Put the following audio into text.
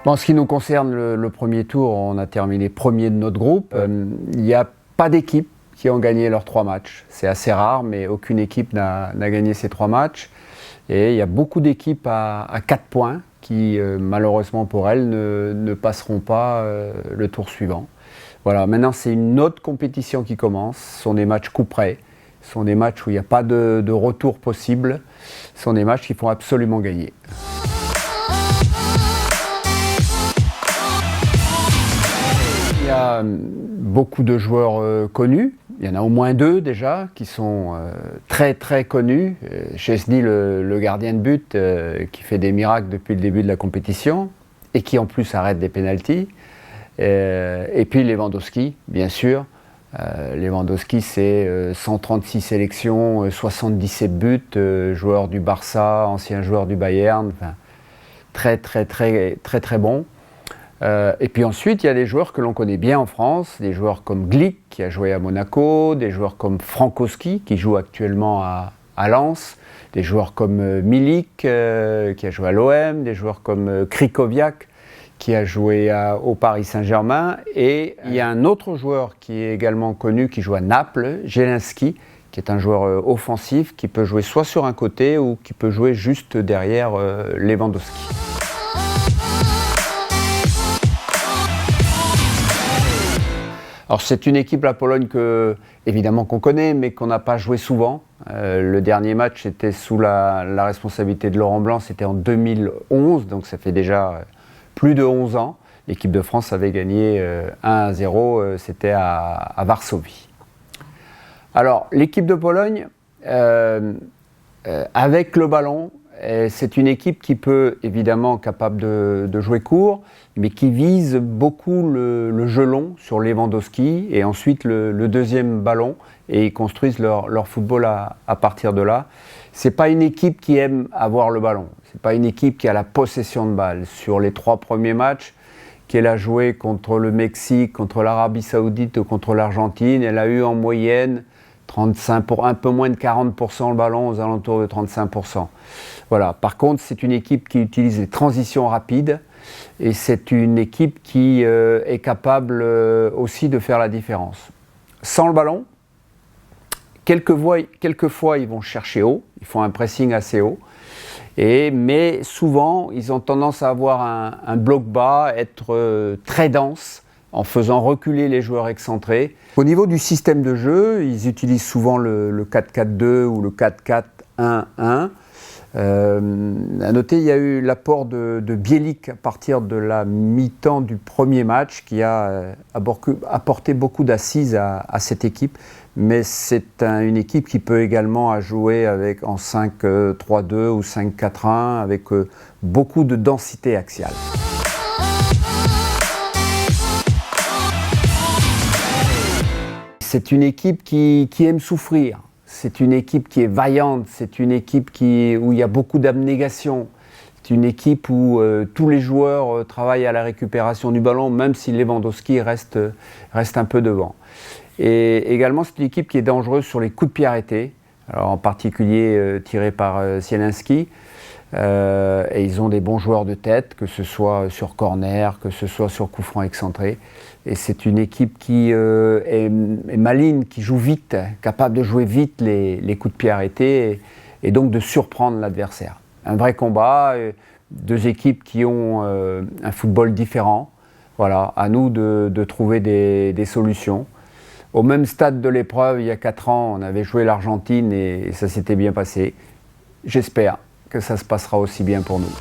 En ce qui nous concerne, le premier tour, on a terminé premier de notre groupe. Il n'y a pas d'équipe qui ont gagné leurs 3 matchs. C'est assez rare, mais aucune équipe n'a gagné ces 3 matchs. Et il y a beaucoup d'équipes à 4 points qui, malheureusement pour elles, ne passeront pas le tour suivant. Voilà, maintenant c'est une autre compétition qui commence. Ce sont des matchs coup près. Ce sont des matchs où il n'y a pas de retour possible. Ce sont des matchs qu'il faut absolument gagner. Il y a beaucoup de joueurs connus. Il y en a au moins 2 déjà qui sont très très connus. Szczęsny, le gardien de but qui fait des miracles depuis le début de la compétition et qui en plus arrête des pénaltys. Et puis Lewandowski, bien sûr. Lewandowski, c'est 136 sélections, 77 buts, joueur du Barça, ancien joueur du Bayern, enfin, très bon. Et puis ensuite, il y a des joueurs que l'on connaît bien en France, des joueurs comme Glick, qui a joué à Monaco, des joueurs comme Frankowski, qui joue actuellement à Lens, des joueurs comme Milik, qui a joué à l'OM, des joueurs comme Krychowiak, qui a joué au Paris Saint-Germain. Et il y a un autre joueur qui est également connu, qui joue à Naples, Zielinski, qui est un joueur offensif, qui peut jouer soit sur un côté ou qui peut jouer juste derrière Lewandowski. Alors c'est une équipe, la Pologne, évidemment qu'on connaît, mais qu'on n'a pas joué souvent. Le dernier match était sous la responsabilité de Laurent Blanc, c'était en 2011, donc ça fait déjà plus de 11 ans. L'équipe de France avait gagné 1-0, c'était à Varsovie. Alors l'équipe de Pologne, avec le ballon, c'est une équipe qui peut, évidemment, capable de jouer court, mais qui vise beaucoup le jeu long sur Lewandowski et ensuite le deuxième ballon, et ils construisent leur football à partir de là. C'est pas une équipe qui aime avoir le ballon, c'est pas une équipe qui a la possession de balle. Sur les 3 premiers matchs qu'elle a joué contre le Mexique, contre l'Arabie Saoudite ou contre l'Argentine, elle a eu en moyenne 35 pour un peu moins de 40% le ballon, aux alentours de 35%. Voilà. Par contre, c'est une équipe qui utilise les transitions rapides et c'est une équipe qui est capable aussi de faire la différence. Sans le ballon, quelquefois ils vont chercher haut, ils font un pressing assez haut, mais souvent ils ont tendance à avoir un bloc bas, être très dense, en faisant reculer les joueurs excentrés. Au niveau du système de jeu, ils utilisent souvent le 4-4-2 ou le 4-4-1-1. À noter, il y a eu l'apport de Bielik à partir de la mi-temps du premier match qui a apporté beaucoup d'assises à cette équipe. Mais c'est une équipe qui peut également jouer en 5-3-2 ou 5-4-1 avec beaucoup de densité axiale. C'est une équipe qui aime souffrir, c'est une équipe qui est vaillante, c'est une équipe où il y a beaucoup d'abnégation, c'est une équipe où tous les joueurs travaillent à la récupération du ballon, même si Lewandowski reste un peu devant. Et également, c'est une équipe qui est dangereuse sur les coups de pied arrêtés, alors en particulier tirés par Zielinski. Et ils ont des bons joueurs de tête, que ce soit sur corner, que ce soit sur coup franc excentré. Et c'est une équipe qui est maligne, qui joue vite, capable de jouer vite les coups de pied arrêtés et donc de surprendre l'adversaire. Un vrai combat, 2 équipes qui ont un football différent. Voilà, à nous de trouver des solutions. Au même stade de l'épreuve, il y a 4 ans, on avait joué l'Argentine et ça s'était bien passé. J'espère que ça se passera aussi bien pour nous.